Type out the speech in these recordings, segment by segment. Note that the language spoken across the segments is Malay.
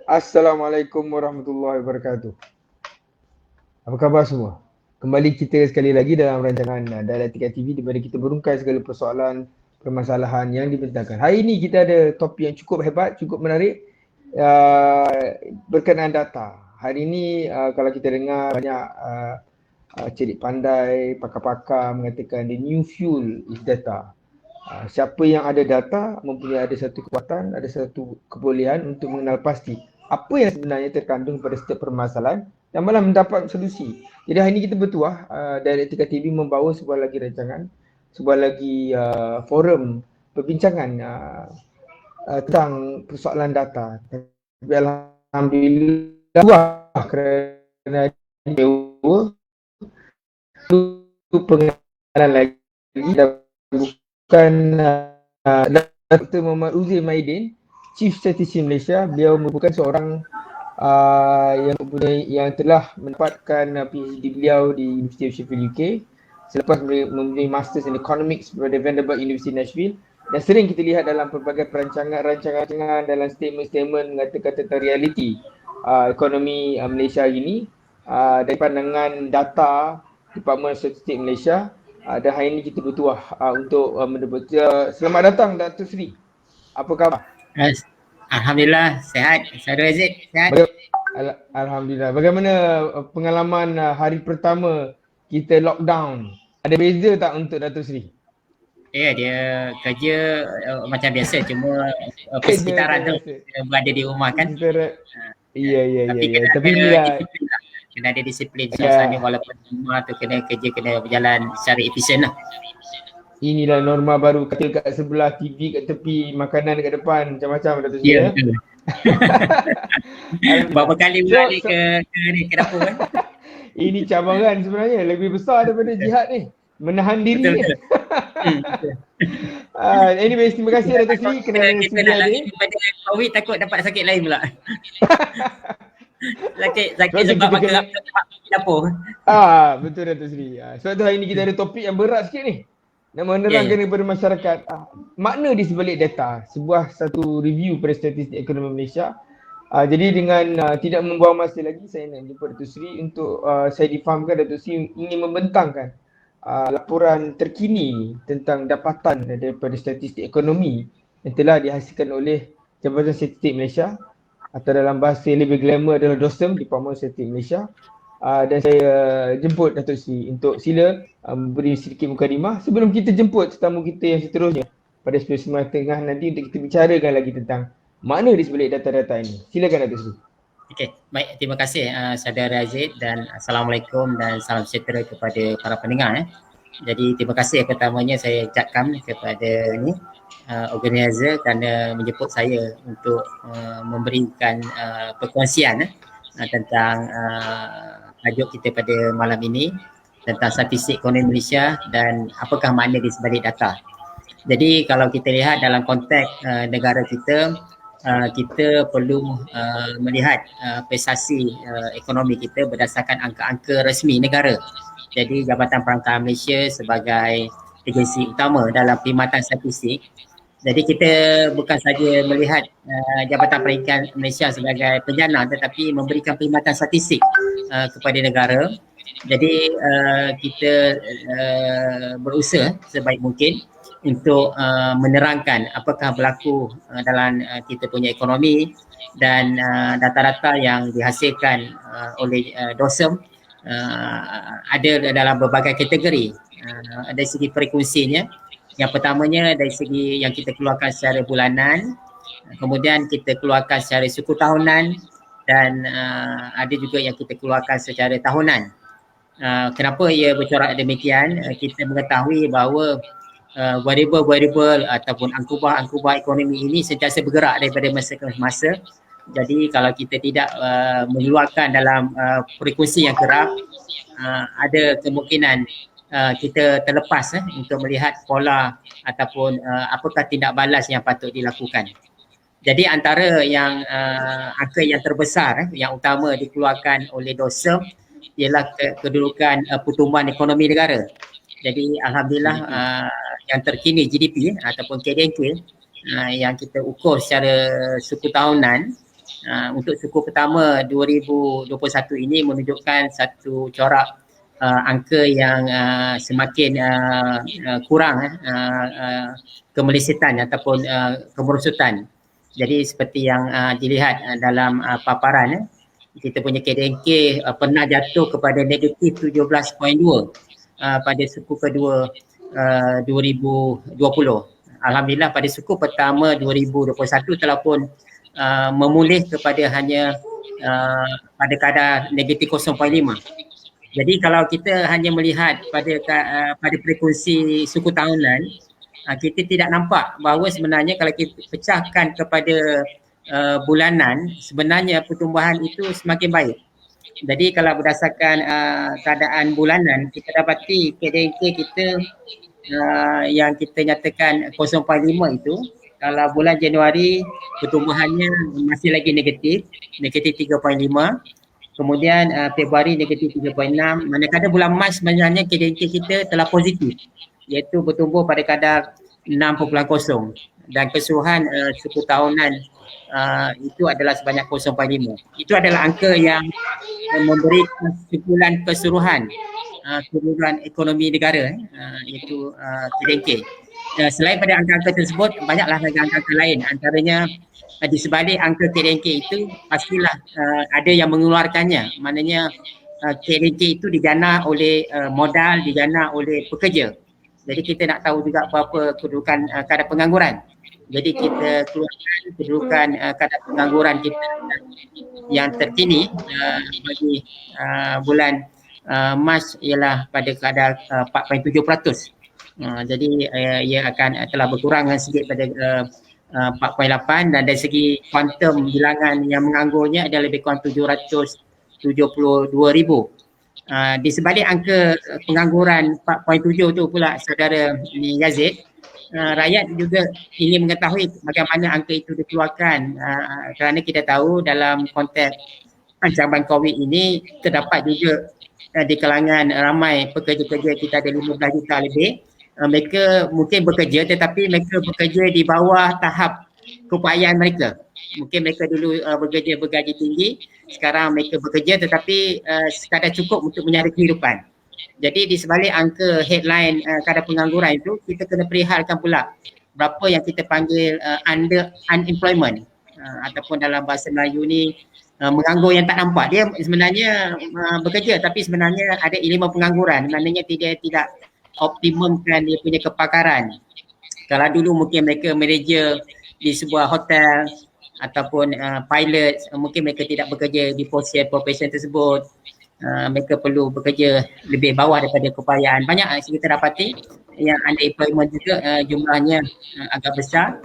Assalamualaikum warahmatullahi wabarakatuh. Apa khabar semua? Kembali kita sekali lagi dalam rancangan Dialektika TV di mana kita berungkai segala persoalan, permasalahan yang dibentangkan. Hari ini kita ada topik yang cukup hebat, cukup menarik berkenaan data. Hari ini kalau kita dengar banyak celik pandai, pakar-pakar mengatakan the new fuel is data. Siapa yang ada data mempunyai ada satu kekuatan, ada satu kebolehan untuk mengenal pasti apa yang sebenarnya terkandung pada setiap permasalahan dan malah mendapat solusi. Jadi hari ini kita bertuah Dialektika TV membawa sebuah lagi rancangan, sebuah lagi forum perbincangan tentang persoalan data. Tapi alhamdulillah buah kerana dewa itu pengenalan lagi dan bukan Dr. Muhammad Uzair Maidin, Chief Statistician Malaysia. Beliau merupakan seorang yang telah mendapatkan PhD beliau di University of Sheffield UK selepas mempunyai Masters in Economics pada Vanderbilt University Nashville, dan sering kita lihat dalam pelbagai rancangan dalam statement mengatakan tentang realiti ekonomi Malaysia ini dari pandangan data Department Statistik Malaysia. Dan hari ini kita bertuah untuk mendebat. Selamat datang Datuk Seri. Apa khabar? Alhamdulillah sihat. Saudara Aziz sihat? Alhamdulillah. Bagaimana pengalaman hari pertama kita lockdown? Ada beza tak untuk Datuk Seri? Ya, dia kerja macam biasa, cuma persekitaran tu berada di rumah kan. Ya. Tapi kena ada disiplin suasana walaupun rumah tu kena berjalan secara efisien lah. Inilah norma baru, kata kat sebelah, TV kat tepi, makanan kat depan, macam-macam Datuk Seri. Ya, betul. Berapa kali berlari ke dapur kan? Ini cabaran sebenarnya lebih besar daripada jihad ni. Menahan diri. Betul. Anyway, terima kasih Datuk Seri kerana kita nak lari daripada COVID, takut dapat sakit lain pula. sakit sebab makan dapur. Betul Datuk Seri. Sebab tu hari ni kita ada topik yang berat sikit ni. Nak menerangkan kepada masyarakat makna di sebalik data, satu review pada statistik ekonomi Malaysia. Jadi dengan tidak membuang masa lagi, saya nak jumpa Datuk Seri untuk saya difahamkan Datuk Seri ingin membentangkan laporan terkini tentang dapatan daripada statistik ekonomi yang telah dihasilkan oleh Jabatan Statistik Malaysia, atau dalam bahasa yang lebih glamour adalah DOSM, Department Statistik Malaysia. Dan saya jemput Datuk Seri untuk sila beri sedikit mukadimah sebelum kita jemput tetamu kita yang seterusnya pada 9:30 nanti untuk kita bicarakan lagi tentang makna di sebalik data-data ini. Silakan Datuk Seri. Okey, baik, terima kasih saudara Aziz, dan Assalamualaikum dan salam sejahtera kepada para pendengar. Jadi terima kasih pertamanya saya ucapkan kepada organizer kerana menjemput saya untuk memberikan perkongsian tentang tajuk kita pada malam ini tentang statistik ekonomi Malaysia dan apakah makna di sebalik data. Jadi kalau kita lihat dalam konteks negara kita, kita perlu melihat prestasi ekonomi kita berdasarkan angka-angka resmi negara. Jadi Jabatan Perangkaan Malaysia sebagai agensi utama dalam perkhidmatan statistik. Jadi kita bukan saja melihat Jabatan Perangkaan Malaysia sebagai penjana, tetapi memberikan perkhidmatan statistik kepada negara. Jadi kita berusaha sebaik mungkin untuk menerangkan apakah berlaku dalam kita punya ekonomi, dan data-data yang dihasilkan oleh DOSM ada dalam berbagai kategori. Dari segi frekuensinya, yang pertamanya dari segi yang kita keluarkan secara bulanan, kemudian kita keluarkan secara suku tahunan, dan ada juga yang kita keluarkan secara tahunan. Kenapa ia bercorak demikian? Kita mengetahui bahawa variable ataupun angkubah ekonomi ini sentiasa bergerak daripada masa ke masa. Jadi kalau kita tidak mengeluarkan dalam frekuensi yang kerap, ada kemungkinan kita terlepas untuk melihat pola ataupun apakah tindak balas yang patut dilakukan. Jadi antara yang angka yang terbesar yang utama dikeluarkan oleh DOSM ialah kedudukan pertumbuhan ekonomi negara. Jadi alhamdulillah yang terkini GDP ataupun KDNK yang kita ukur secara suku tahunan untuk suku pertama 2021 ini menunjukkan satu corak angka yang semakin kurang kemelesetan ataupun kemerosotan. Jadi seperti yang dilihat dalam paparan, kita punya KDNK pernah jatuh kepada negatif 17.2 pada suku kedua 2020. Alhamdulillah pada suku pertama 2021 telah pun memulih kepada hanya pada kadar negatif 0.5. Jadi kalau kita hanya melihat pada frekuensi suku tahunan, kita tidak nampak bahawa sebenarnya kalau kita pecahkan kepada bulanan, sebenarnya pertumbuhan itu semakin baik. Jadi kalau berdasarkan keadaan bulanan, kita dapati KDNK kita yang kita nyatakan 0.5 itu, kalau bulan Januari pertumbuhannya masih lagi negatif 3.5. Kemudian Februari negatif 3.6. Manakala bulan Mac sebenarnya KDNK kita telah positif, iaitu bertumbuh pada kadar 6.0 dan keseluruhan suku tahunan itu adalah sebanyak 0.5. Itu adalah angka yang memberi kesimpulan keseluruhan ekonomi negara iaitu KDNK. Selain pada angka-angka tersebut, banyaklah lagi angka-angka lain. Antaranya di sebalik angka KDNK itu pastilah ada yang mengeluarkannya. Maknanya KDNK itu digana oleh modal, digana oleh pekerja. Jadi kita nak tahu juga berapa kedudukan kadar pengangguran. Jadi kita keluarkan kedudukan kadar pengangguran kita yang terkini bagi bulan Mac ialah pada kadar 4.7%. Jadi ia akan telah berkurang sedikit pada 4.8 dan dari segi kuantum bilangan yang menganggurnya adalah lebih kurang 772,000. Di sebalik angka pengangguran 4.7 tu pula saudara Yazid, rakyat juga ingin mengetahui bagaimana angka itu dikeluarkan kerana kita tahu dalam konteks ancaman COVID ini terdapat juga di kalangan ramai pekerja-pekerja kita ada 15 juta lebih. Mereka mungkin bekerja tetapi mereka bekerja di bawah tahap keupayaan mereka. Mungkin mereka dulu bekerja bergaji tinggi, sekarang mereka bekerja tetapi sekadar cukup untuk mencari kehidupan. Jadi di sebalik angka headline kadar pengangguran itu, kita kena perihalkan pula berapa yang kita panggil unemployment ataupun dalam bahasa Melayu ni menganggur yang tak nampak. Dia sebenarnya bekerja tapi sebenarnya ada ilmu pengangguran, maknanya tidak optimumkan dia punya kepakaran. Kalau dulu mungkin mereka manager di sebuah hotel ataupun pilot, mungkin mereka tidak bekerja di profession tersebut. Mereka perlu bekerja lebih bawah daripada keupayaan. Banyak kita dapati yang unemployment juga jumlahnya agak besar,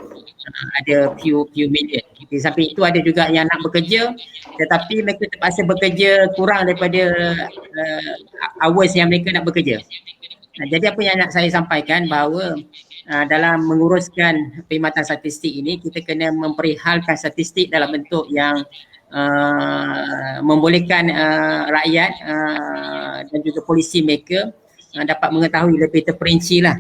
ada few million. Di samping itu ada juga yang nak bekerja tetapi mereka terpaksa bekerja kurang daripada hours yang mereka nak bekerja. Jadi apa yang nak saya sampaikan bahawa dalam menguruskan perkhidmatan statistik ini, kita kena memperihalkan statistik dalam bentuk yang membolehkan rakyat dan juga policy maker dapat mengetahui lebih terperinci lah.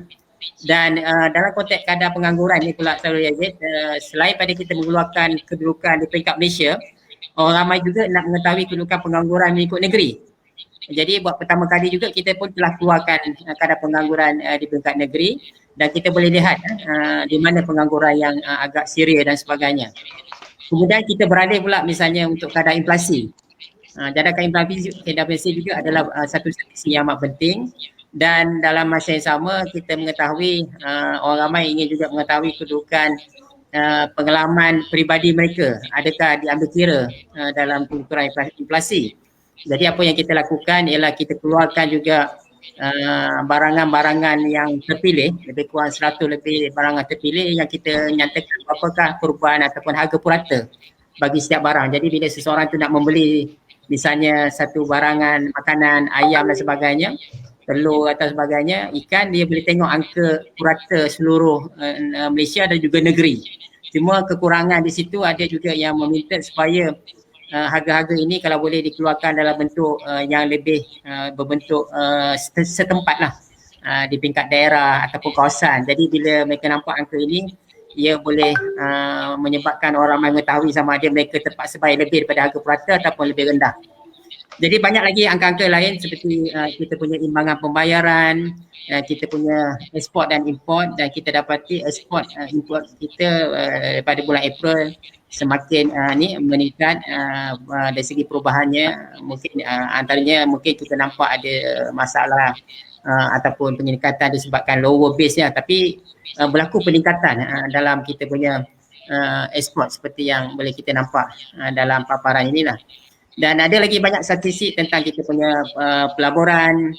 Dan dalam konteks kadar pengangguran ni pula Saudara Yazid, selain pada kita mengeluarkan kedudukan di peringkat Malaysia, orang ramai juga nak mengetahui kedudukan pengangguran mengikut negeri. Jadi buat pertama kali juga kita pun telah keluarkan kadar pengangguran di peringkat negeri dan kita boleh lihat di mana pengangguran yang agak serius dan sebagainya. Kemudian kita beralih pula misalnya untuk kadar inflasi. Jadakan inflasi juga adalah satu statistik yang amat penting dan dalam masa yang sama kita mengetahui orang ramai ingin juga mengetahui kedudukan pengalaman peribadi mereka, adakah diambil kira dalam pengukuran inflasi. Jadi apa yang kita lakukan ialah kita keluarkan juga barangan-barangan yang terpilih, lebih kurang 100 lebih barangan terpilih yang kita nyatakan apakah perubahan ataupun harga purata bagi setiap barang. Jadi bila seseorang tu nak membeli misalnya satu barangan makanan, ayam dan sebagainya, telur atau sebagainya, ikan, dia boleh tengok angka purata seluruh Malaysia dan juga negeri. Cuma kekurangan di situ ada juga yang meminta supaya harga-harga ini kalau boleh dikeluarkan dalam bentuk yang lebih berbentuk setempat lah. di peringkat daerah ataupun kawasan. Jadi bila mereka nampak angka ini, ia boleh menyebabkan orang ramai mengetahui sama ada mereka terpaksa bayar lebih daripada harga purata ataupun lebih rendah. Jadi banyak lagi angka-angka lain seperti kita punya imbangan pembayaran, kita punya ekspor dan import, dan kita dapati ekspor import kita pada bulan April semakin meningkat dari segi perubahannya. Mungkin antaranya mungkin kita nampak ada masalah ataupun peningkatan disebabkan lower base-nya, tapi berlaku peningkatan dalam kita punya ekspor seperti yang boleh kita nampak dalam paparan inilah. Dan ada lagi banyak statistik tentang kita punya pelaburan,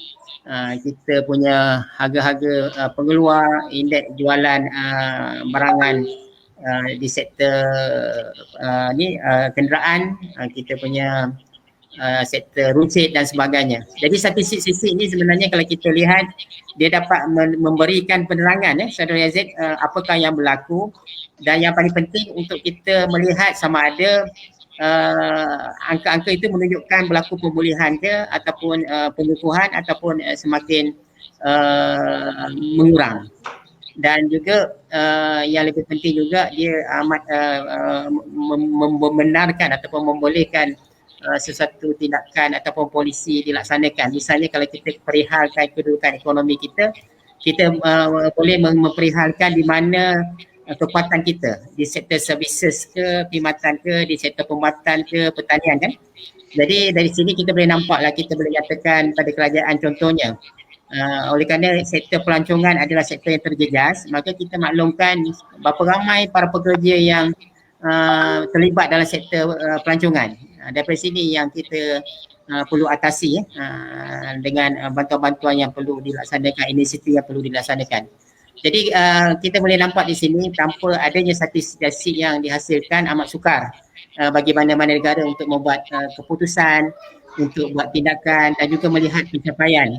kita punya harga-harga pengeluar, indeks jualan barangan di sektor kenderaan, kita punya sektor runcit dan sebagainya. Jadi statistik-statistik ini sebenarnya kalau kita lihat, dia dapat memberikan penerangan Saudara Yazid, apakah yang berlaku, dan yang paling penting untuk kita melihat sama ada angka-angka itu menunjukkan berlaku pemulihan ke ataupun pengukuhan ataupun semakin mengurang. Dan juga yang lebih penting juga dia amat membenarkan ataupun membolehkan sesuatu tindakan ataupun polisi dilaksanakan. Misalnya kalau kita perihalkan kedudukan ekonomi kita, kita boleh memperihalkan di mana kekuatan kita di sektor services ke, perkhidmatan ke, di sektor pembuatan ke, pertanian kan. Jadi dari sini kita boleh nampaklah, kita boleh nyatakan pada kerajaan contohnya. Oleh kerana sektor pelancongan adalah sektor yang terjejas, maka kita maklumkan berapa ramai para pekerja yang terlibat dalam sektor pelancongan. Daripada sini yang kita perlu atasi dengan bantuan-bantuan yang perlu dilaksanakan, inisiatif yang perlu dilaksanakan. Jadi kita boleh nampak di sini tanpa adanya statistik yang dihasilkan amat sukar bagi mana-mana negara untuk membuat keputusan, untuk buat tindakan dan juga melihat pencapaian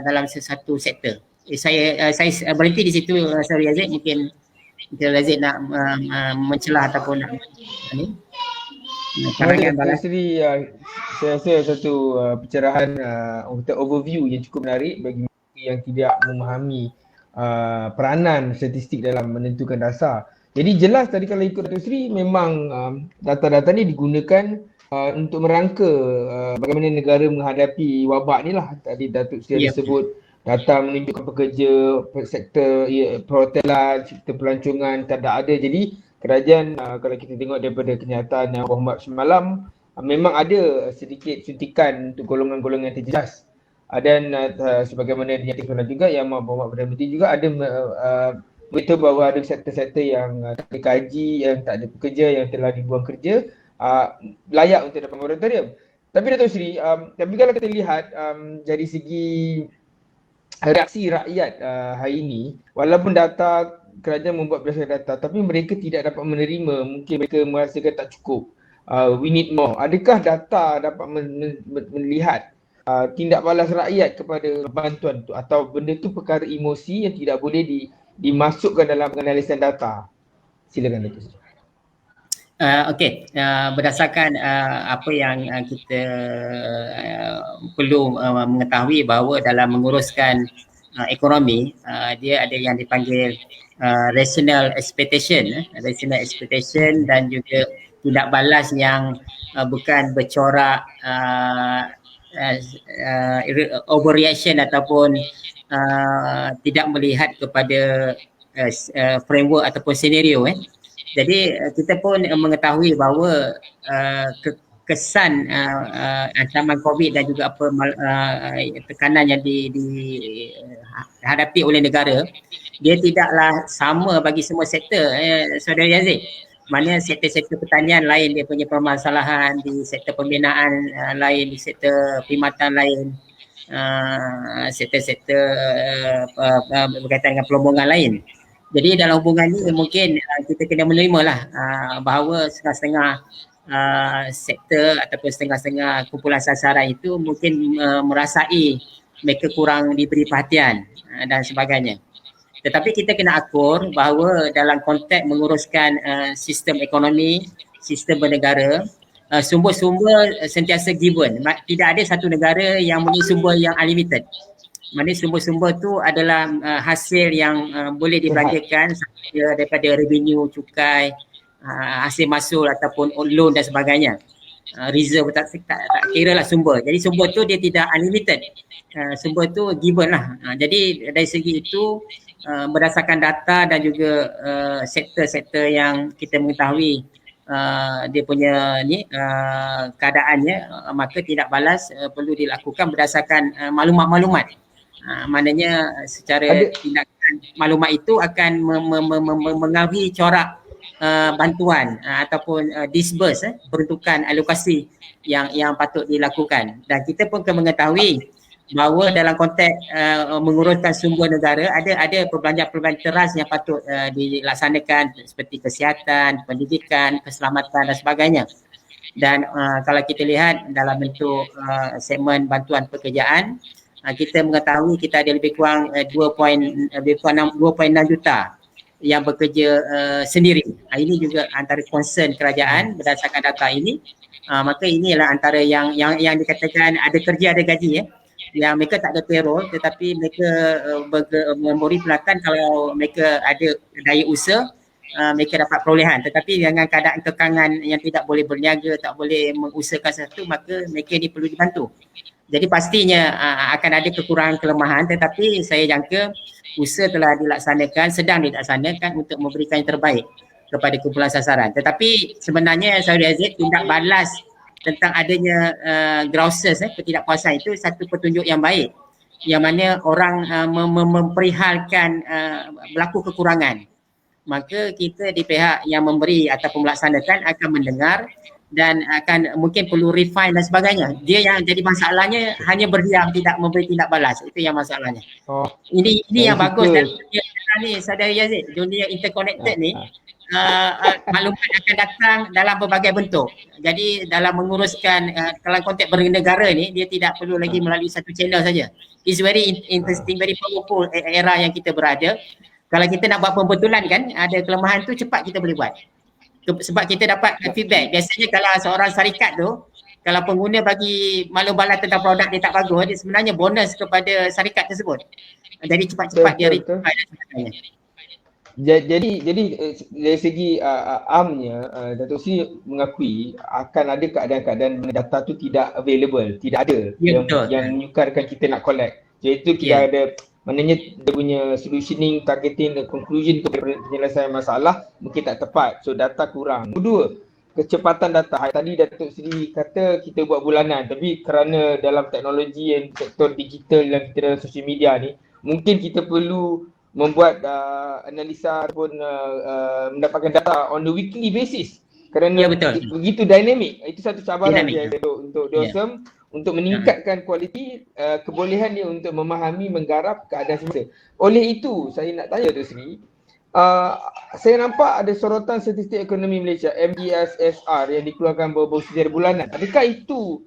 dalam sesuatu sektor. Saya berhenti di situ, Saudara Yazid. Mungkin Yazid nak mencelah ataupun nak pandangan balas. Saya rasa satu pencerahan untuk overview yang cukup menarik bagi yang tidak memahami peranan statistik dalam menentukan dasar. Jadi jelas tadi kalau ikut Datuk Seri, memang data-data ni digunakan untuk merangka bagaimana negara menghadapi wabak ni lah. Tadi Datuk Seri sebut data menunjukkan pekerja sektor perhotelan, sektor pelancongan tak ada. Jadi kerajaan kalau kita tengok daripada kenyataan yang Muhammad semalam, memang ada sedikit suntikan untuk golongan-golongan terjejas. Dan sebagaimana dinyatakan juga yang Muhammad Perdana Menteri juga ada beritahu bahawa ada sektor-sektor yang tak dikaji, yang tak ada pekerja, yang telah dibuang kerja, layak untuk dapat moratorium. Tapi Datuk Seri, tapi kalau kita lihat dari segi reaksi rakyat hari ini, walaupun data kerajaan membuat berdasarkan data, tapi mereka tidak dapat menerima, mungkin mereka merasakan tak cukup. We need more. Adakah data dapat melihat tindak balas rakyat kepada bantuan tu, atau benda tu perkara emosi yang tidak boleh dimasukkan dalam penganalisan data? Silakan Datuk Seri. Okey, berdasarkan apa yang kita perlu mengetahui bahawa dalam menguruskan ekonomi, dia ada yang dipanggil rational expectation dan juga tindak balas yang bukan bercorak overreaction ataupun tidak melihat kepada framework ataupun senario. Jadi kita pun mengetahui bahawa kesan ancaman COVID dan juga apa tekanan yang dihadapi oleh negara, dia tidaklah sama bagi semua sektor, Saudara Yazid. Mana sektor-sektor pertanian lain dia punya permasalahan, di sektor pembinaan lain, di sektor perkhidmatan lain, sektor-sektor berkaitan dengan pelombongan lain. Jadi dalam hubungan ini mungkin kita kena menerima lah bahawa setengah-setengah sektor ataupun setengah-setengah kumpulan sasaran itu mungkin merasai mereka kurang diberi perhatian dan sebagainya. Tetapi kita kena akur bahawa dalam konteks menguruskan sistem ekonomi, sistem bernegara, sumber-sumber sentiasa given. Tidak ada satu negara yang mempunyai sumber yang unlimited. Maknanya sumber-sumber tu adalah hasil yang boleh dibelanjakan daripada revenue cukai, hasil masuk ataupun loan dan sebagainya. Reserve tak kira lah sumber. Jadi sumber tu dia tidak unlimited. Sumber tu given lah. Jadi dari segi itu berdasarkan data dan juga sektor-sektor yang kita mengetahui dia punya keadaannya, maka tindak balas perlu dilakukan berdasarkan maklumat-maklumat. Maknanya secara tindakan maklumat itu akan mengaruhi corak bantuan ataupun disburse peruntukan alokasi yang patut dilakukan. Dan kita pun kena mengetahui bahawa dalam konteks menguruskan sumber negara ada perbelanjaan-perbelanjaan teras yang patut dilaksanakan seperti kesihatan, pendidikan, keselamatan dan sebagainya. Dan kalau kita lihat dalam bentuk segmen bantuan pekerjaan, kita mengetahui kita ada lebih kurang 2.6 juta yang bekerja sendiri. Ini juga antara concern kerajaan berdasarkan data ini. Maka inilah antara yang dikatakan ada kerja ada gaji yang mereka tak ada payroll tetapi mereka memberi pelatihan kalau mereka ada daya usaha, mereka dapat perolehan, tetapi dengan keadaan kekangan yang tidak boleh berniaga, tak boleh mengusahakan sesuatu, maka mereka ni perlu dibantu. Jadi pastinya akan ada kekurangan kelemahan, tetapi saya jangka usaha telah dilaksanakan, sedang dilaksanakan untuk memberikan yang terbaik kepada kumpulan sasaran. Tetapi sebenarnya Saudara Aziz, tindak balas tentang adanya grouses, ketidakpuasan itu satu petunjuk yang baik, yang mana orang memperihalkan berlaku kekurangan. Maka kita di pihak yang memberi ataupun melaksanakan akan mendengar dan akan mungkin perlu refine dan sebagainya. Dia yang jadi masalahnya hanya berdiam, tidak memberi tindak balas. Itu yang masalahnya. Ini yang bagus dan dunia ni Saudara Yazid, dunia interconnected ni, maklumat akan datang dalam berbagai bentuk. Jadi dalam menguruskan dalam konteks bernegara ni, dia tidak perlu lagi melalui satu channel saja. It's very interesting, very powerful era yang kita berada. Kalau kita nak buat pembetulan kan, ada kelemahan tu cepat kita boleh buat. Sebab kita dapat feedback. Biasanya kalau seorang syarikat tu, kalau pengguna bagi maklum balas tentang produk dia tak bagus, dia sebenarnya bonus kepada syarikat tersebut. Jadi cepat-cepat dia reply dan sebagainya. Jadi dari segi amnya, Datuk Sri mengakui akan ada keadaan-keadaan data tu tidak available, tidak ada yang menyukarkan kita nak collect. Jadi itu kita ada, maknanya dia punya solutioning, targeting dan conclusion untuk penyelesaian masalah mungkin tak tepat. So data kurang. Kedua, kecepatan data. Tadi Datuk Seri kata kita buat bulanan, tapi kerana dalam teknologi yang sektor digital dan kita dalam social media ni, mungkin kita perlu membuat analisa ataupun mendapatkan data on the weekly basis. Kerana begitu dynamic. Itu satu cabaran dia untuk DOSM untuk meningkatkan kualiti kebolehan dia untuk memahami, menggarap keadaan semasa. Oleh itu, saya nak tanya Datuk Seri, saya nampak ada sorotan statistik ekonomi Malaysia MDSSR yang dikeluarkan beberapa sejarah bulanan. Adakah itu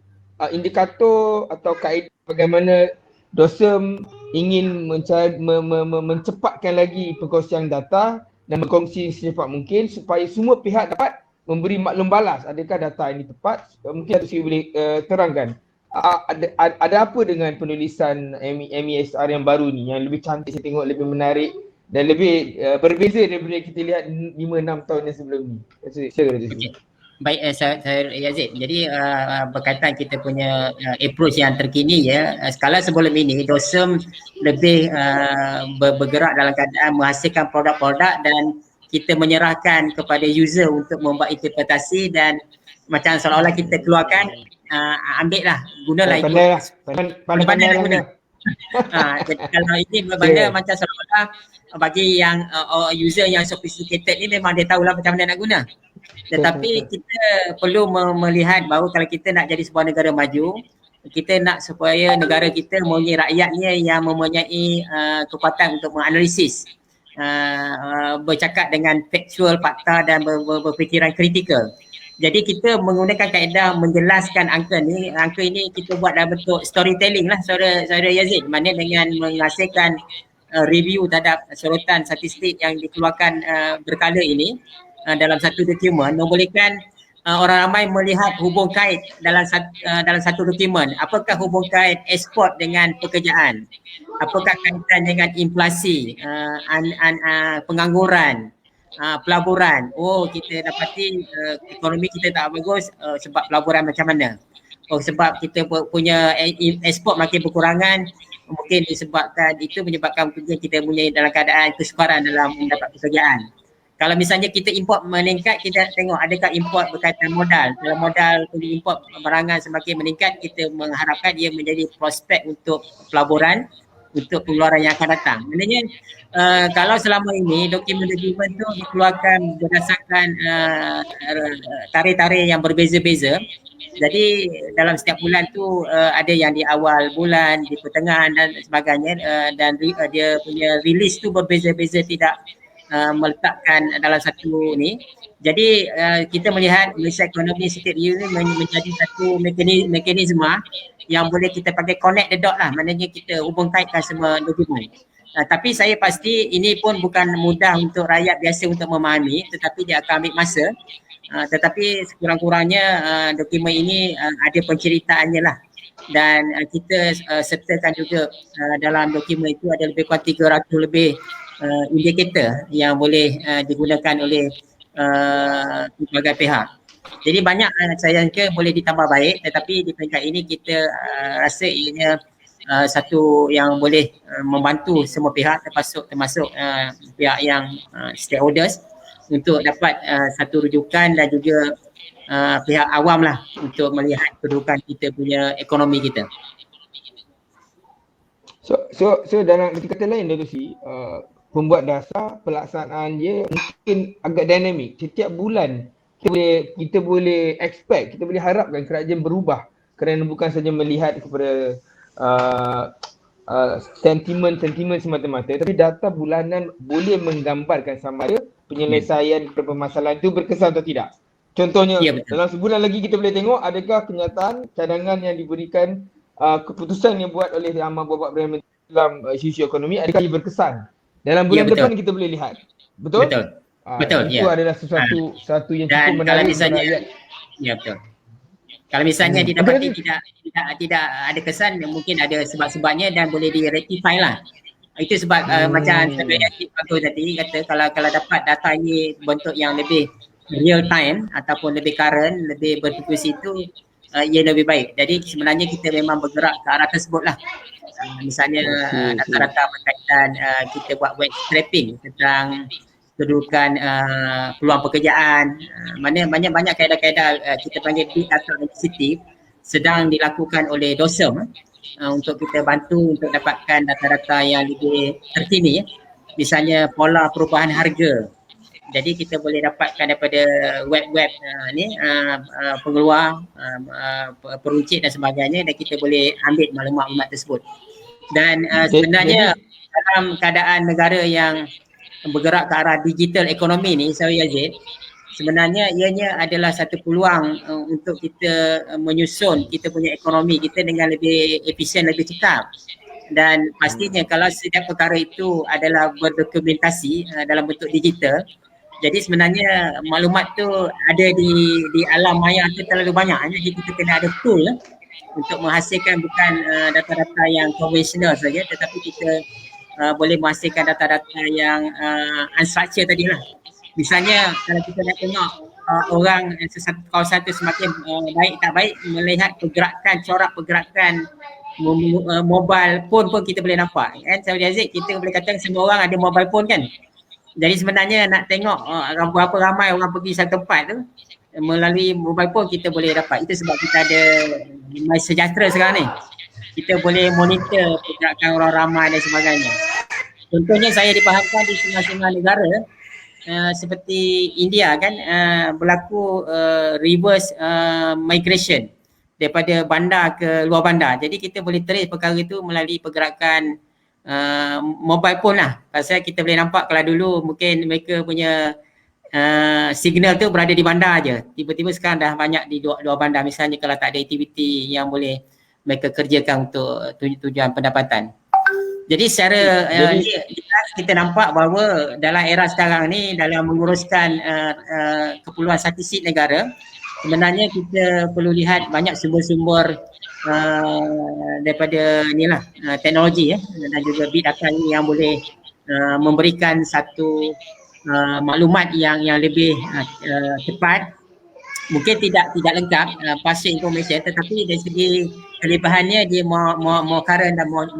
indikator atau kaedah bagaimana DOSM ingin mencepatkan lagi perkongsian data dan berkongsi secepat mungkin supaya semua pihak dapat memberi maklum balas adakah data ini tepat? Mungkin Datuk Seri boleh terangkan. Ada apa dengan penulisan MESR yang baru ni yang lebih cantik, saya tengok lebih menarik dan lebih berbeza daripada kita lihat 5-6 tahun yang sebelum ni. Okay. Baik, saya Yazid. Jadi berkaitan kita punya approach yang terkini skala sebelum ini DOSM lebih bergerak dalam keadaan menghasilkan produk-produk dan kita menyerahkan kepada user untuk membuat interpretasi dan macam seolah-olah kita keluarkan ambil lah, gunalah itu. Pandai guna. Kalau ini berbanding macam seolah-olah bagi yang user yang sophisticated ni memang dia tahulah macam mana nak guna. Tetapi kita perlu melihat bahawa kalau kita nak jadi sebuah negara maju, kita nak supaya negara kita mempunyai rakyatnya yang mempunyai kekuatan untuk menganalisis, bercakap dengan faktual, fakta dan berfikiran kritikal. Jadi kita menggunakan kaedah menjelaskan angka ni. Angka ini kita buat dalam bentuk storytelling lah Saudara Yazid. Mana dengan menghasilkan review terhadap sorotan statistik yang dikeluarkan berkala ini dalam satu dokumen membolehkan orang ramai melihat hubung kait dalam satu dokumen. Apakah hubung kait ekspor dengan pekerjaan? Apakah kaitan dengan inflasi, pengangguran, pelaburan? Oh, kita dapati ekonomi kita tak bagus sebab pelaburan macam mana? Oh, sebab kita punya ekspor makin berkurangan, mungkin menyebabkan kita punya dalam keadaan kesukaran dalam mendapat pekerjaan. Kalau misalnya kita import meningkat, kita tengok adakah import berkaitan modal. Kalau modal untuk import barangan semakin meningkat, kita mengharapkan dia menjadi prospek untuk pelaburan, untuk pengeluaran yang akan datang. Maknanya kalau selama ini dokumen-dokumen itu dikeluarkan berdasarkan tarikh-tarikh yang berbeza-beza. Jadi dalam setiap bulan tu ada yang di awal bulan, di pertengahan dan sebagainya, dan dia punya release tu berbeza-beza, tidak meletakkan dalam satu ni. Jadi kita melihat Malaysia Economic Security ini menjadi satu mekanisme yang boleh kita pakai connect the dot lah, maknanya kita hubung kaitkan semua dokumen. Tapi saya pasti ini pun bukan mudah untuk rakyat biasa untuk memahami, tetapi dia akan ambil masa. Tetapi sekurang-kurangnya dokumen ini ada penceritaannya lah, dan kita sertakan juga dalam dokumen itu ada lebih kurang 300 lebih indikator yang boleh digunakan oleh pelbagai pihak. Jadi banyak saya rasa boleh ditambah baik, tetapi di peringkat ini kita rasa ianya satu yang boleh membantu semua pihak, termasuk pihak yang stakeholders, untuk dapat satu rujukan, dan juga pihak awam lah untuk melihat kedudukan kita punya ekonomi kita. So dalam kata lain Dato' Sri, pembuat dasar pelaksanaan dia mungkin agak dinamik. Setiap bulan kita boleh expect, kita boleh harapkan kerajaan berubah, kerana bukan saja melihat kepada sentimen semata-mata, tapi data bulanan boleh menggambarkan sama ada penyelesaian permasalahan itu berkesan atau tidak. Contohnya, dalam sebulan lagi kita boleh tengok adakah kenyataan cadangan yang diberikan, keputusan yang buat oleh Amat Bapa Perdana Menteri dalam isu-isu ekonomi, adakah ia berkesan. Dalam bulan depan kita boleh lihat. Betul? Betul. Itu adalah satu yang cukup menarik untuk rakyat. Ya, betul. Kalau misalnya didapati tidak ada kesan, mungkin ada sebab-sebabnya dan boleh direktify lah. Itu sebab macam saya tadi kata, kalau dapat data ini bentuk yang lebih real time ataupun lebih current, lebih berfungsi, itu ia lebih baik. Jadi sebenarnya kita memang bergerak ke arah tersebut lah. Misalnya data-data berkaitan kita buat web scraping tentang kedudukan peluang pekerjaan, mana banyak kaedah-kaedah kita panggil big data initiative sedang dilakukan oleh DOSEM untuk kita bantu untuk dapatkan data-data yang lebih terkini, misalnya pola perubahan harga. Jadi kita boleh dapatkan daripada web-web pengeluar, peruncit dan sebagainya, dan kita boleh ambil maklumat-maklumat tersebut. Dan sebenarnya dalam keadaan negara yang bergerak ke arah digital ekonomi ni, Sawi Yazid, sebenarnya ianya adalah satu peluang untuk kita menyusun kita punya ekonomi kita dengan lebih efisien, lebih cepat. Dan pastinya kalau setiap perkara itu adalah berdokumentasi dalam bentuk digital, jadi sebenarnya maklumat tu ada di alam maya tu terlalu banyak. Jadi kita kena ada tool untuk menghasilkan bukan data-data yang konvensional saja, tetapi kita boleh menghasilkan data-data yang unstructured tadi lah. Misalnya kalau kita nak tengok orang sesuatu kawasan itu semakin baik tak baik, melihat corak pergerakan mobile phone pun kita boleh nampak kan. Sahabat Aziz, kita boleh katakan semua orang ada mobile phone kan. Jadi sebenarnya nak tengok berapa ramai orang pergi satu tempat tu melalui mobile phone kita boleh dapat. Itu sebab kita ada MySejahtera sekarang ni. Kita boleh monitor pergerakan orang ramai dan sebagainya. Contohnya saya dipahamkan di setengah-setengah negara seperti India kan, berlaku reverse migration daripada bandar ke luar bandar. Jadi kita boleh trace perkara itu melalui pergerakan mobile phone lah. Pasal kita boleh nampak kalau dulu mungkin mereka punya signal tu berada di bandar je. Tiba-tiba sekarang dah banyak di luar bandar. Misalnya kalau tak ada aktiviti yang boleh mereka kerjakan untuk tujuan pendapatan. Jadi secara kita nampak bahawa dalam era sekarang ni, dalam menguruskan keperluan statistik negara, sebenarnya kita perlu lihat banyak sumber-sumber daripada inilah teknologi dan juga big data ini yang boleh memberikan satu maklumat yang lebih cepat. Mungkin tidak lengkap partial information, tetapi dari segi kelebihannya dia more current dan more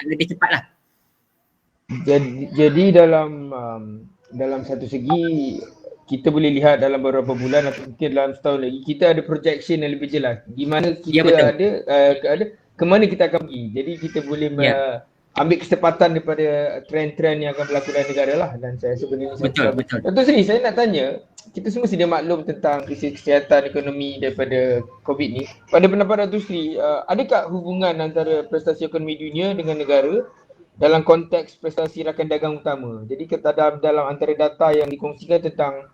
lebih cepat lah. Jadi dalam satu segi kita boleh lihat dalam beberapa bulan atau mungkin dalam setahun lagi kita ada projection yang lebih jelas di mana kita ada ke mana kita akan pergi. Jadi kita boleh ambil kesempatan daripada trend-trend yang akan berlaku dalam negara lah, dan saya sebenarnya betul. Dr. Sri, saya nak tanya, kita semua sedia maklum tentang krisis kesihatan ekonomi daripada COVID ni. Pada pendapat Dr. Sri, adakah hubungan antara prestasi ekonomi dunia dengan negara dalam konteks prestasi rakan dagang utama? Jadi dalam antara data yang dikongsikan tentang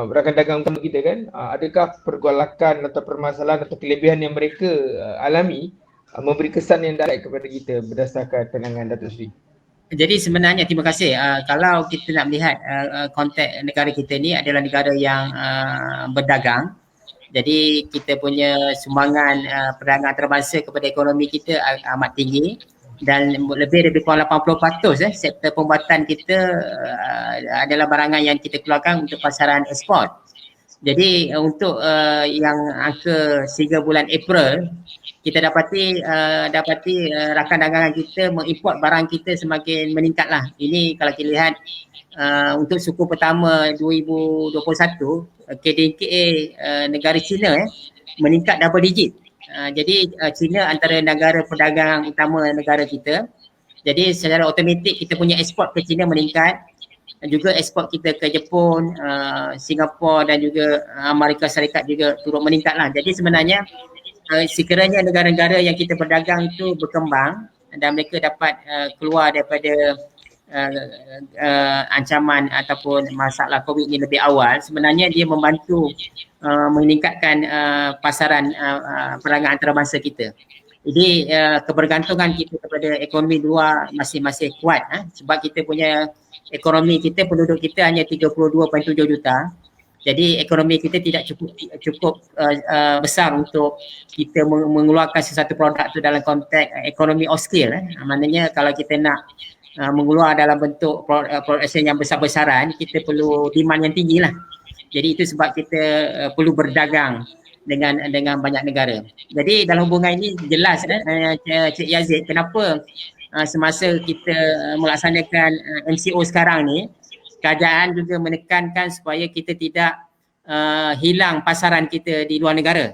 rakan dagang utama kita kan, adakah pergolakan atau permasalahan atau kelebihan yang mereka alami memberi kesan yang direct kepada kita berdasarkan pandangan Datuk Sri? Jadi sebenarnya terima kasih. Kalau kita nak melihat konteks negara kita ni adalah negara yang berdagang. Jadi kita punya sumbangan perdagangan antarabangsa kepada ekonomi kita amat tinggi, dan lebih kurang 80% sektor pembuatan kita adalah barangan yang kita keluarkan untuk pasaran ekspor. Jadi untuk yang angka sehingga bulan April, kita dapati rakan dagangan kita mengimport barang kita semakin meningkat lah. Ini kalau kita lihat untuk suku pertama 2021, KDNKA negara China meningkat double digit. Jadi China antara negara pedagang utama negara kita. Jadi secara automatik kita punya ekspor ke China meningkat. Juga ekspor kita ke Jepun, Singapura dan juga Amerika Syarikat juga turut meningkat lah. Jadi sebenarnya sekiranya negara-negara yang kita berdagang itu berkembang dan mereka dapat keluar daripada ancaman ataupun masalah COVID ini lebih awal, sebenarnya dia membantu meningkatkan pasaran perdagangan antarabangsa kita. Jadi kebergantungan kita kepada ekonomi luar masih kuat sebab kita punya ekonomi kita, penduduk kita hanya 32.7 juta. Jadi ekonomi kita tidak cukup besar untuk kita mengeluarkan sesuatu produk tu dalam konteks ekonomi off scale. Maknanya kalau kita nak mengeluar dalam bentuk production yang besar-besaran, kita perlu demand yang tinggi lah. Jadi itu sebab kita perlu berdagang dengan banyak negara. Jadi dalam hubungan ini jelas Cik Yazid, kenapa semasa kita melaksanakan MCO sekarang ni, kerajaan juga menekankan supaya kita tidak hilang pasaran kita di luar negara.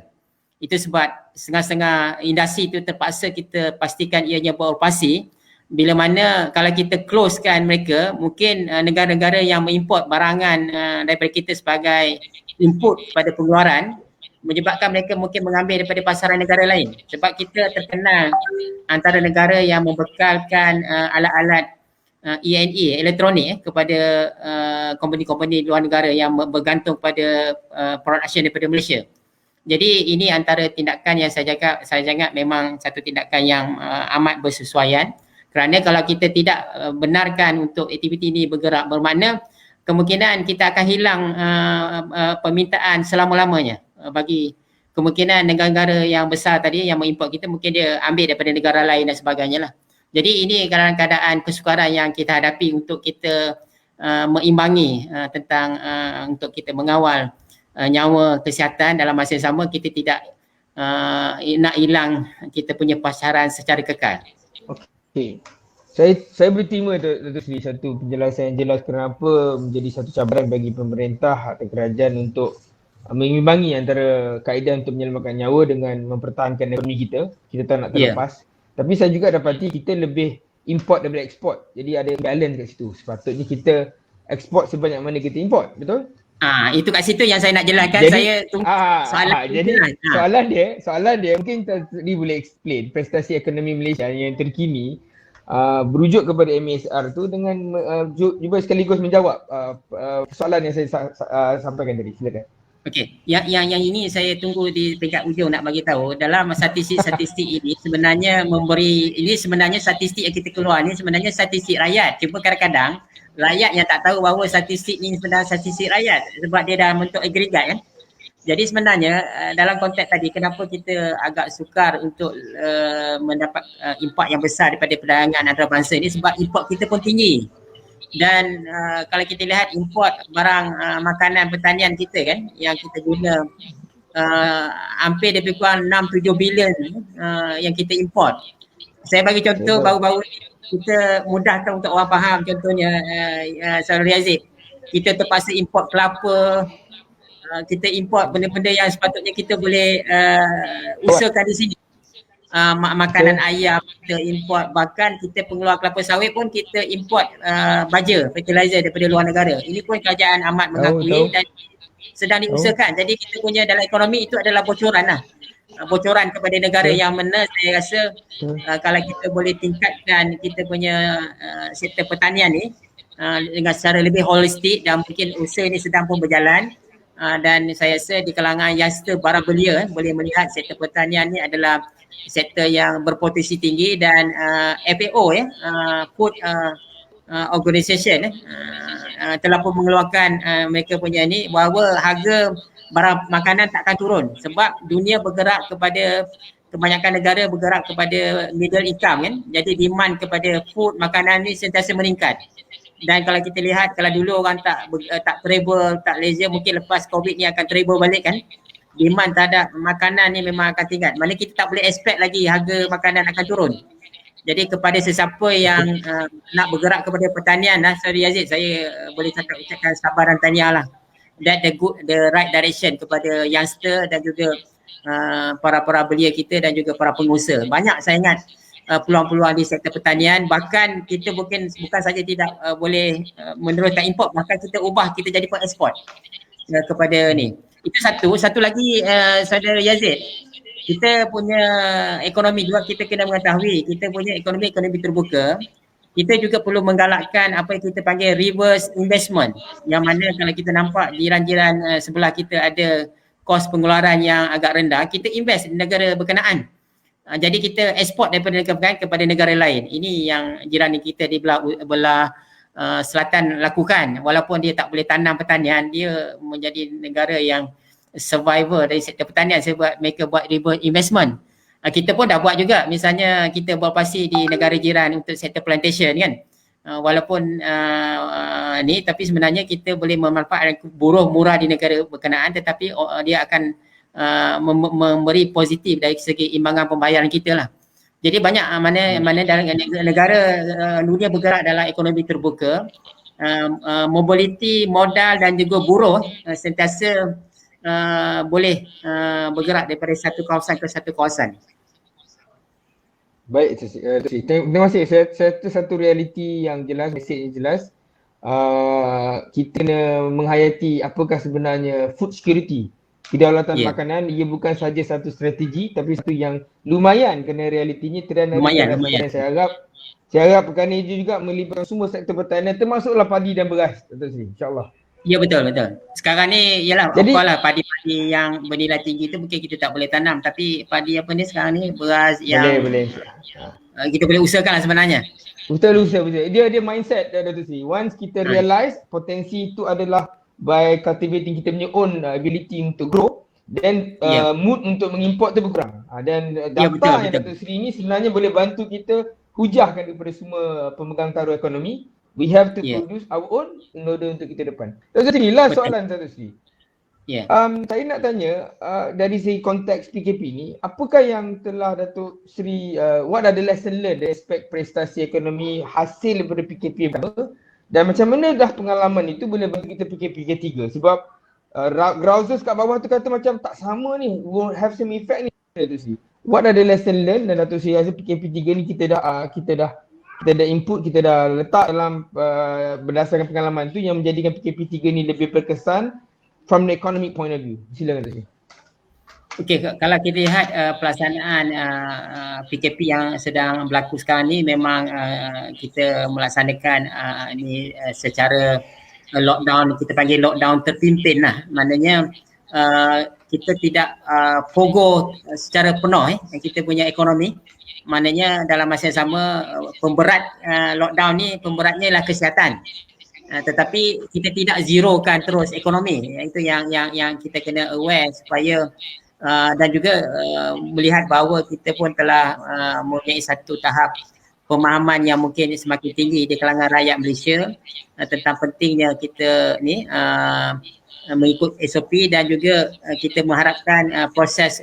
Itu sebab setengah-setengah industri itu terpaksa kita pastikan ianya beroperasi. Bila mana kalau kita closekan mereka, mungkin negara-negara yang mengimport barangan daripada kita sebagai input pada pengeluaran, menyebabkan mereka mungkin mengambil daripada pasaran negara lain. Sebab kita terkenal antara negara yang membekalkan alat-alat E&E, elektronik kepada company-company luar negara yang bergantung pada production daripada Malaysia. Jadi ini antara tindakan yang saya jangat memang satu tindakan yang amat bersesuaian. Kerana kalau kita tidak benarkan untuk aktiviti ini bergerak, bermakna kemungkinan kita akan hilang permintaan selama-lamanya. Bagi kemungkinan negara-negara yang besar tadi yang mengimport kita, mungkin dia ambil daripada negara lain dan sebagainya lah. Jadi ini keadaan kesukaran yang kita hadapi untuk kita mengimbangi tentang untuk kita mengawal nyawa kesihatan. Dalam masa yang sama kita tidak nak hilang kita punya pasaran secara kekal. Okey. Saya berterima Dr. Sri satu penjelasan yang jelas kenapa menjadi satu cabaran bagi pemerintah atau kerajaan untuk mengimbangi antara kaedah untuk menyelamatkan nyawa dengan mempertahankan ekonomi kita. Kita tak nak terlepas. Tapi saya juga dapati kita lebih import daripada ekspor. Jadi ada balance kat situ. Sepatutnya kita ekspor sebanyak mana kita import, betul? Itu kat situ yang saya nak jelaskan. Jadi, saya tunggu soalan dia mungkin tadi boleh explain prestasi ekonomi Malaysia yang terkini berujuk kepada MSR tu dengan cuba sekaligus menjawab soalan yang saya sampaikan tadi. Silakan. Okey, yang ini saya tunggu di peringkat ujung nak bagi tahu. Dalam statistik ini sebenarnya ini sebenarnya statistik yang kita keluar ni sebenarnya statistik rakyat. Cuma kadang-kadang rakyat yang tak tahu bahawa statistik ni sebenarnya statistik rakyat sebab dia dalam bentuk agregat kan. Jadi sebenarnya dalam konteks tadi kenapa kita agak sukar untuk mendapat import yang besar daripada perdagangan antarabangsa ni sebab import kita pun tinggi. Dan kalau kita lihat import barang makanan pertanian kita kan yang kita guna hampir lebih kurang 6-7 bilion yang kita import. Saya bagi contoh baru-baru ni kita mudahkan untuk orang faham, contohnya Saudara Yazid, kita terpaksa import kelapa, kita import benda-benda yang sepatutnya kita boleh usahakan di sini. Makanan ayam kita import, bahkan kita pengeluar kelapa sawit pun kita import baja, fertilizer daripada luar negara. Ini pun kerajaan amat mengakui dan sedang diusahakan. Jadi kita punya dalam ekonomi itu adalah bocoran lah. Bocoran kepada negara yang mana saya rasa kalau kita boleh tingkatkan kita punya sektor pertanian ni dengan secara lebih holistik dan mungkin usaha ni sedang pun berjalan dan saya rasa di kalangan youngster barang belia boleh melihat sektor pertanian ni adalah sektor yang berpotensi tinggi dan FAO Food Organisation telah pun mengeluarkan mereka punya ni bahawa harga barang makanan takkan turun sebab dunia bergerak kepada kebanyakan negara bergerak kepada middle income kan, jadi demand kepada food makanan ni sentiasa meningkat. Dan kalau kita lihat kalau dulu orang tak travel, tak leisure, mungkin lepas COVID ni akan travel balik kan, demand terhadap makanan ni memang akan tingkat. Mana kita tak boleh expect lagi harga makanan akan turun. Jadi kepada sesiapa yang nak bergerak kepada pertanian lah, sorry Yazid, saya boleh ucapkan sabar dan tahniah lah. That the right direction kepada youngster dan juga para belia kita dan juga para pengusaha. Banyak saya ingat peluang-peluang di sektor pertanian, bahkan kita bukan saja tidak boleh meneruskan import, bahkan kita ubah kita jadi pengeksport kepada ni. Itu satu lagi Saudara Yazid, kita punya ekonomi juga kita kena mengetahui kita punya ekonomi terbuka. Kita juga perlu menggalakkan apa yang kita panggil reverse investment, yang mana kalau kita nampak jiran-jiran sebelah kita ada kos pengeluaran yang agak rendah, kita invest di negara berkenaan. Jadi kita ekspor daripada negara kepada negara lain. Ini yang jiran kita di belah selatan lakukan. Walaupun dia tak boleh tanam pertanian, dia menjadi negara yang survivor dari sektor pertanian sebab mereka buat reverse investment. Kita pun dah buat juga, misalnya kita beroperasi di negara jiran untuk sektor plantation kan. Walaupun ni, tapi sebenarnya kita boleh memanfaatkan buruh murah di negara berkenaan, tetapi dia akan memberi positif dari segi imbangan pembayaran kita lah. Jadi banyak mana dalam negara dunia bergerak dalam ekonomi terbuka, mobility modal dan juga buruh sentiasa boleh bergerak daripada satu kawasan ke satu kawasan. Baik, terima kasih. Saya satu realiti yang jelas, mesej yang jelas. Kita kena menghayati apakah sebenarnya food security, kedaulatan makanan. Ia bukan saja satu strategi tapi satu yang lumayan kerana realitinya trend lumayan. Saya harap perkara ini juga melibatkan semua sektor pertanian termasuklah padi dan beras, Datuk Seri, insya-Allah. Ya betul. Sekarang ni ialah padi-padi yang bernilai tinggi tu mungkin kita tak boleh tanam, tapi padi apa ni sekarang ni beras yang boleh. Kita boleh usahakan lah sebenarnya. Betul. Dia mindset Datuk Seri. Once kita realize potensi itu adalah by cultivating kita punya own ability untuk grow, then mood untuk mengimport tu berkurang. Dan data yang Datuk Seri ni sebenarnya boleh bantu kita hujahkan kepada semua pemegang taruh ekonomi. We have to produce our own in order untuk kita depan. Datuk Seri, last soalan Datuk Seri. Saya nak tanya dari segi konteks PKP ni, apakah yang telah Datuk Seri, what are the lesson learned dari aspek prestasi ekonomi hasil daripada PKP pertama, dan macam mana dah pengalaman itu boleh bantu kita PKP ketiga? Sebab browsers kat bawah tu kata macam tak sama ni, will have some effect ni Datuk Seri. What are the lesson learned, dan Datuk Seri rasa PKP 3 ni kita dah input, kita dah letak dalam berdasarkan pengalaman tu yang menjadikan PKP 3 ni lebih berkesan from the economic point of view. Silakan Datuk Seri. Okey, kalau kita lihat pelaksanaan PKP yang sedang berlaku sekarang ni, memang kita melaksanakan ni secara lockdown, kita panggil lockdown terpimpin lah. Maknanya kita tidak pogo secara penuh kita punya ekonomi. Maknanya dalam masa yang sama pemberat lockdown ni, pemberatnya ialah kesihatan. tetapi kita tidak zerokan terus ekonomi. Itu yang kita kena aware supaya dan juga melihat bahawa kita pun telah mempunyai satu tahap pemahaman yang mungkin semakin tinggi di kalangan rakyat Malaysia tentang pentingnya kita ni mengikut SOP, dan juga kita mengharapkan proses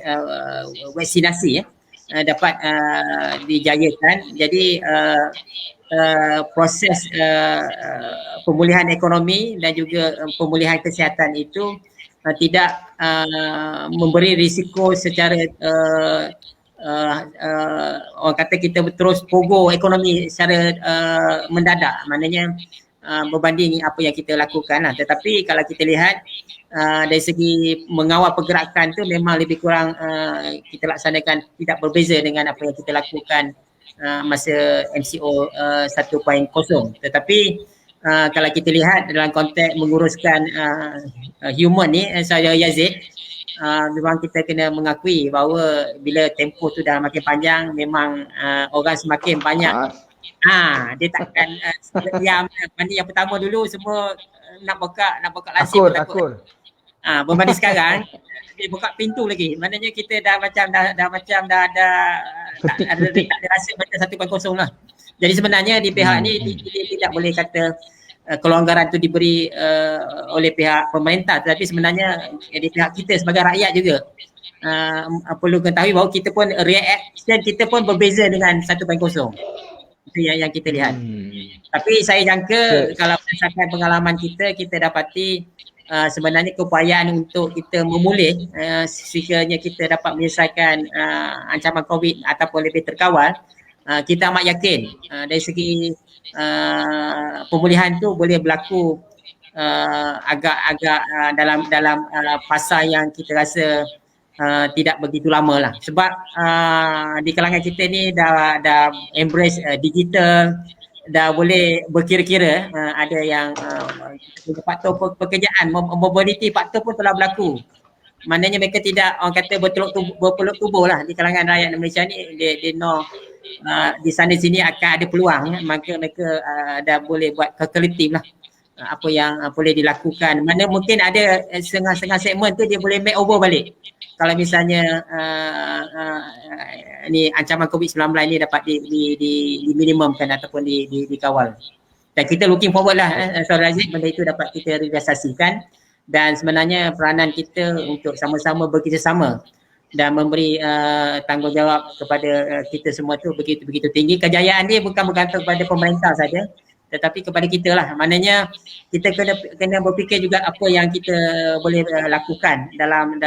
vaksinasi dapat dijayakan. Jadi proses pemulihan ekonomi dan juga pemulihan kesihatan itu tidak memberi risiko secara orang kata kita terus pogo ekonomi secara mendadak, maknanya berbanding apa yang kita lakukan lah. Tetapi kalau kita lihat dari segi mengawal pergerakan tu memang lebih kurang kita laksanakan tidak berbeza dengan apa yang kita lakukan masa MCO 1.0. Tetapi kalau kita lihat dalam konteks menguruskan human ni, saya Yazid, memang kita kena mengakui bahawa bila tempoh tu dah makin panjang, memang orang semakin banyak dia takkan diam. Mana yang pertama dulu semua nak buka langsung akur. Berbanding sekarang dia buka pintu lagi. Maknanya kita dah ada rasa macam 1.0 lah. Jadi sebenarnya di pihak ni tidak boleh kata kelonggaran tu diberi oleh pihak pemerintah, tetapi sebenarnya di pihak kita sebagai rakyat juga perlu ketahui bahawa kita pun reaction kita pun berbeza dengan 1.0. Itu yang kita lihat. Tapi saya jangka kalau berdasarkan pengalaman kita dapati sebenarnya keupayaan untuk kita memulih sekiranya kita dapat menyelesaikan ancaman COVID ataupun lebih terkawal, kita amat yakin dari segi pemulihan tu boleh berlaku agak-agak dalam fasa yang kita rasa tidak begitu lama lah. Sebab di kalangan kita ni dah embrace digital, dah boleh berkira-kira, ada yang faktor pekerjaan, mobility faktor pun telah berlaku. Maknanya mereka tidak orang kata berpeluk tubuh lah di kalangan rakyat Malaysia ni. They know di sana sini akan ada peluang, maka mereka dah boleh buat kalkulatif lah apa yang boleh dilakukan. Mana mungkin ada setengah-setengah segmen tu dia boleh make over balik kalau misalnya ni ancaman COVID-19 ni dapat diminimumkan ataupun dikawal. Dan kita looking forward lah Saudara Aziz, benda itu dapat kita realisasikan, dan sebenarnya peranan kita untuk sama-sama bekerjasama dan memberi tanggungjawab kepada kita semua tu begitu tinggi. Kejayaan dia bukan bergantung kepada pemerintah saja, tetapi kepada kita lah. Maknanya kita kena berfikir juga apa yang kita boleh lakukan dalam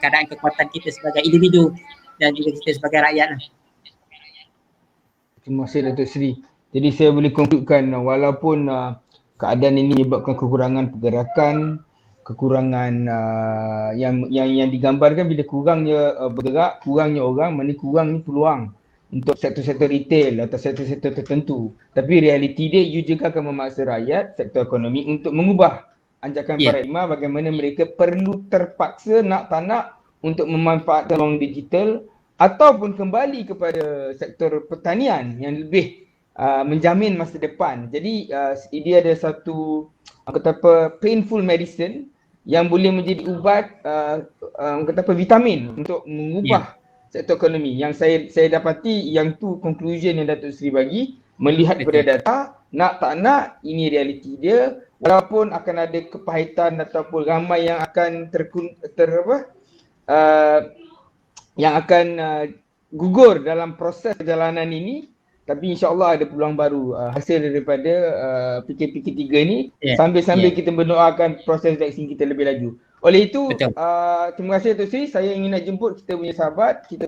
keadaan kekuatan kita sebagai individu dan juga kita sebagai rakyat lah. Terima kasih Datuk Seri. Jadi saya boleh konkludkan walaupun keadaan ini menyebabkan kekurangan pergerakan, kekurangan yang digambarkan bila kurangnya bergerak, kurangnya orang, mana kurangnya peluang untuk sektor-sektor retail atau sektor-sektor tertentu. Tapi realiti dia, you juga akan memaksa rakyat, sektor ekonomi untuk mengubah anjakan paradigma bagaimana mereka perlu terpaksa nak tak nak untuk memanfaatkan ruang digital ataupun kembali kepada sektor pertanian yang lebih menjamin masa depan. Jadi dia ada satu painful medicine yang boleh menjadi ubat vitamin untuk mengubah sektor ekonomi. Yang saya dapati yang tu conclusion yang Datuk Seri bagi, melihat kepada data, nak tak nak ini realiti dia, walaupun akan ada kepahitan ataupun ramai yang akan yang akan gugur dalam proses perjalanan ini, tapi insya-Allah ada peluang baru hasil daripada PKP ketiga ni, sambil-sambil kita mendoakan proses vaksin kita lebih laju. Oleh itu terima kasih Datuk Seri, saya ingin nak jemput kita punya sahabat, kita